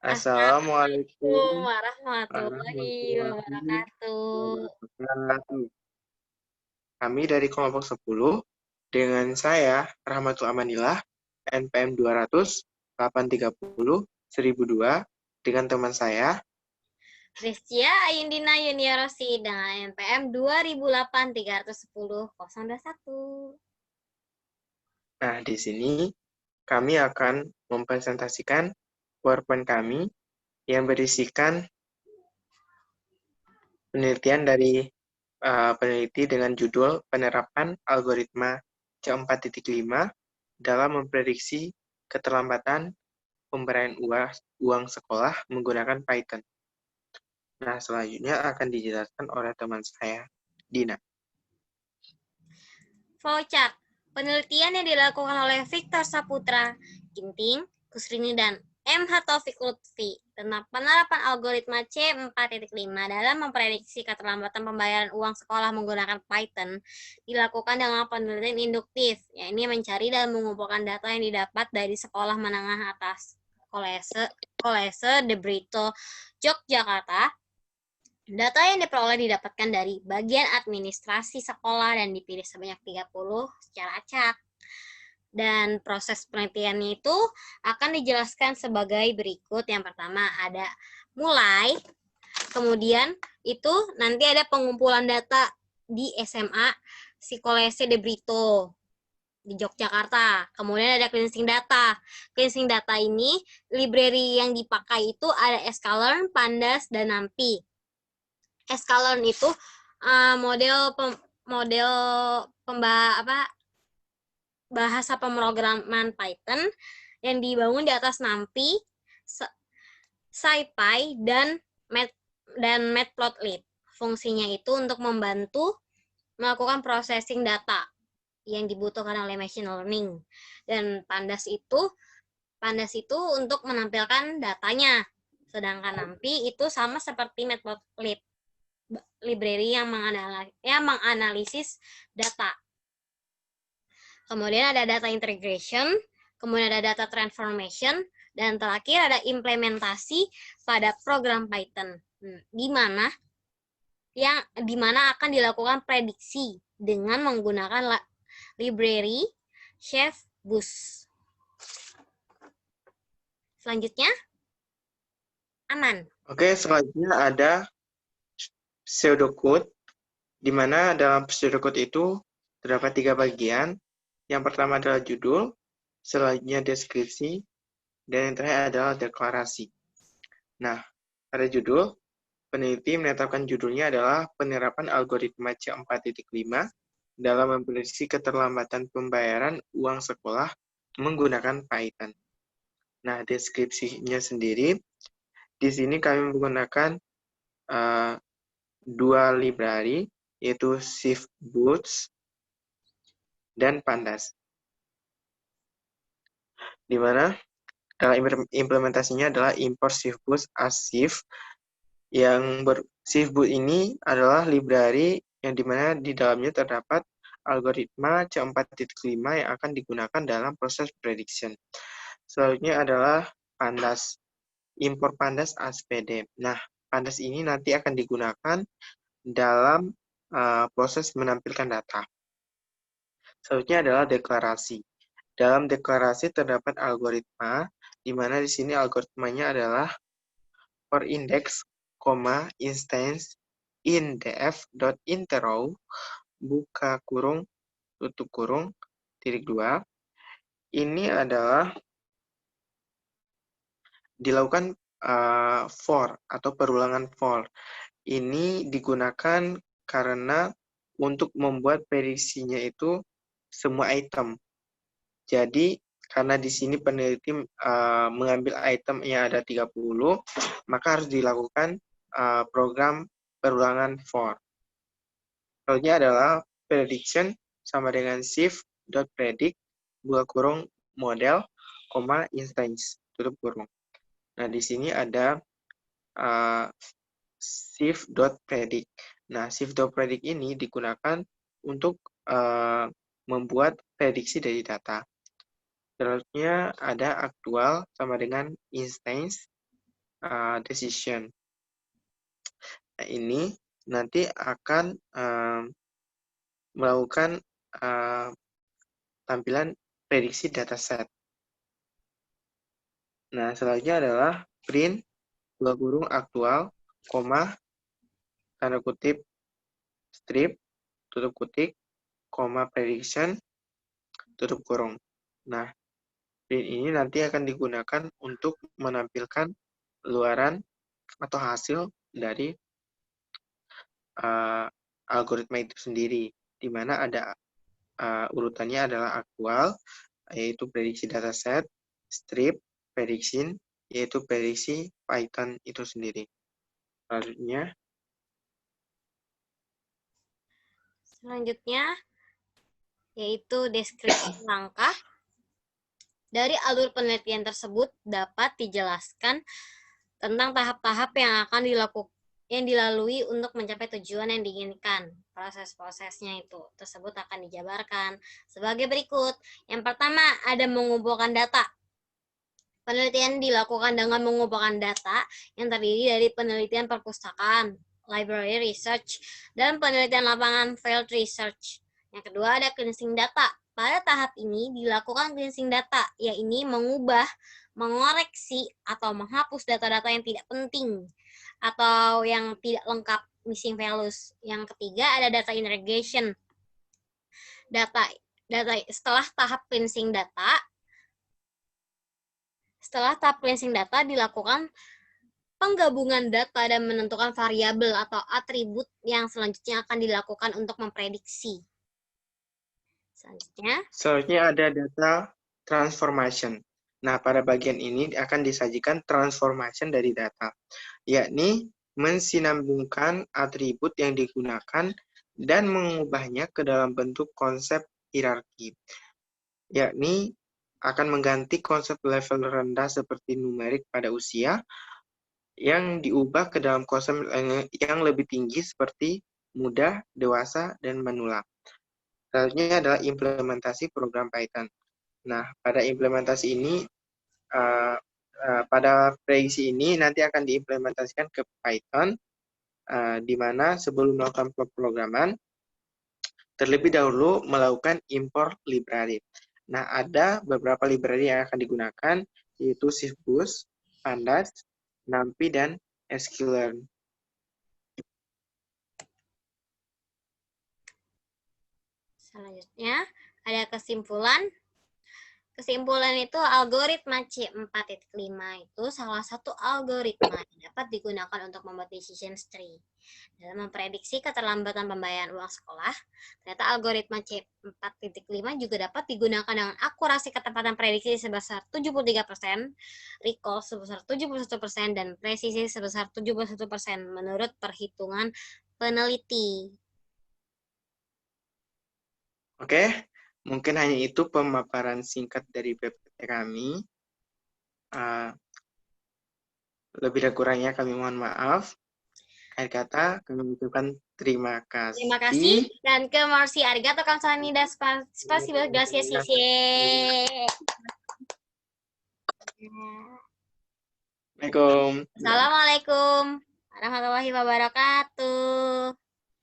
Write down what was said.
Assalamualaikum Assalamualaikum warahmatullahi warahmatullahi wabarakatuh. wabarakatuh. Kami dari kelompok 10 dengan saya Rahmatul Amanillah NPM 200 830 1002 dengan teman saya. Rizkia Ayundina Yuniorosi dengan NPM 2008 310 021. Nah, di sini kami akan mempresentasikan PowerPoint kami yang berisikan penelitian dari peneliti dengan judul Penerapan Algoritma C4.5 dalam memprediksi keterlambatan pemberian uang sekolah menggunakan Python. Nah, selanjutnya akan dijelaskan oleh teman saya, Dina. Flowchart. Penelitian yang dilakukan oleh Victor Saputra, Ginting, Kusrini, dan M. Taufik Lutfi tentang penerapan algoritma C4.5 dalam memprediksi keterlambatan pembayaran uang sekolah menggunakan Python dilakukan dengan penelitian induktif, yakni mencari dan mengumpulkan data yang didapat dari sekolah menengah atas Kolese De Brito, Yogyakarta. Data yang diperoleh didapatkan dari bagian administrasi sekolah dan dipilih sebanyak 30 secara acak. Dan proses penelitiannya itu akan dijelaskan sebagai berikut. Yang pertama ada mulai, kemudian itu nanti ada pengumpulan data di SMA Psikolese De Brito di Yogyakarta. Kemudian ada cleansing data. Cleansing data ini library yang dipakai itu ada sklearn, pandas, dan NumPy. Sklearn itu bahasa pemrograman Python yang dibangun di atas NumPy, SciPy, dan Matplotlib. Fungsinya itu untuk membantu melakukan processing data yang dibutuhkan oleh machine learning. Dan pandas itu untuk menampilkan datanya. Sedangkan NumPy itu sama seperti Matplotlib, library yang menganalisis data. Kemudian ada data integration, kemudian ada data transformation, dan terakhir ada implementasi pada program Python, di mana akan dilakukan prediksi dengan menggunakan library Chef-Bus. Selanjutnya, Aman. Oke, selanjutnya ada pseudocode, di mana dalam pseudocode itu terdapat 3 bagian. Yang pertama adalah judul, selanjutnya deskripsi, dan yang terakhir adalah deklarasi. Nah, pada judul, peneliti menetapkan judulnya adalah penerapan algoritma C4.5 dalam memprediksi keterlambatan pembayaran uang sekolah menggunakan Python. Nah, deskripsinya sendiri, di sini kami menggunakan 2 library, yaitu Chef-Bus dan Pandas. Di mana dalam implementasinya adalah import Chef-Bus as Chef. Chef-Bus ini adalah library yang dimana di dalamnya terdapat algoritma C4.5 yang akan digunakan dalam proses prediction. Selanjutnya adalah Pandas. Import Pandas as PD. Nah, Pandas ini nanti akan digunakan dalam proses menampilkan data. Selanjutnya adalah deklarasi. Dalam deklarasi terdapat algoritma, di mana di sini algoritmanya adalah for index, instance in df.interrow buka kurung tutup kurung titik 2. Ini adalah dilakukan for atau perulangan for. Ini digunakan karena untuk membuat prediksinya itu semua item. Jadi karena di sini peneliti mengambil item yang ada 30, maka harus dilakukan program perulangan for. Selanjutnya adalah prediction sama dengan shift.predict buka kurung model, instance tutup kurung. Nah, di sini ada shift.predict. Nah, shift.predict ini digunakan untuk membuat prediksi dari data. Selanjutnya ada aktual sama dengan instance decision. Nah, ini nanti akan melakukan tampilan prediksi dataset. Nah, selanjutnya adalah print dua kurung aktual, koma, tanda kutip, strip, tutup kutip, koma, prediction, tutup kurung. Nah, print ini nanti akan digunakan untuk menampilkan luaran atau hasil dari algoritma itu sendiri, di mana ada urutannya adalah aktual, yaitu prediksi dataset, strip, prediction, yaitu prediksi Python itu sendiri. Selanjutnya, yaitu deskripsi langkah. Dari alur penelitian tersebut dapat dijelaskan tentang tahap-tahap yang akan dilalui untuk mencapai tujuan yang diinginkan. Proses-prosesnya itu tersebut akan dijabarkan sebagai berikut. Yang pertama, ada mengumpulkan data. Penelitian dilakukan dengan mengumpulkan data yang terdiri dari penelitian perpustakaan, library research, dan penelitian lapangan, field research. Yang kedua, ada cleansing data. Pada tahap ini dilakukan cleansing data, yaitu mengubah, mengoreksi, atau menghapus data-data yang tidak penting atau yang tidak lengkap, missing values. Yang ketiga, ada data integration. Setelah tahap cleansing data dilakukan penggabungan data dan menentukan variabel atau atribut yang selanjutnya akan dilakukan untuk memprediksi. Selanjutnya ada data transformation. Nah, pada bagian ini akan disajikan transformation dari data, yakni mensinambungkan atribut yang digunakan dan mengubahnya ke dalam bentuk konsep hierarki, yakni akan mengganti konsep level rendah seperti numerik pada usia yang diubah ke dalam konsep yang lebih tinggi seperti muda, dewasa, dan manula. Selanjutnya adalah implementasi program Python. Nah, pada implementasi ini, pada prediksi ini nanti akan diimplementasikan ke Python, di mana sebelum melakukan pemrograman, terlebih dahulu melakukan import library. Nah, ada beberapa library yang akan digunakan, yaitu SwiftBoost, Pandas, NumPy, dan sklearn. Selanjutnya, ada kesimpulan. Kesimpulan itu algoritma C4.5 itu salah satu algoritma yang dapat digunakan untuk membuat decision tree. Dalam memprediksi keterlambatan pembayaran uang sekolah, ternyata algoritma C4.5 juga dapat digunakan dengan akurasi ketepatan prediksi sebesar 73%, recall sebesar 71%, dan presisi sebesar 71% menurut perhitungan peneliti. Oke, mungkin hanya itu pemaparan singkat dari PPT kami. Lebih dan kurangnya kami mohon maaf. Akhir kata, kami mengucapkan terima kasih. Terima kasih dan ke Marsi arigato kamsahamnida, spasibo, gracias, Assalamualaikum. Assalamualaikum warahmatullahi wabarakatuh.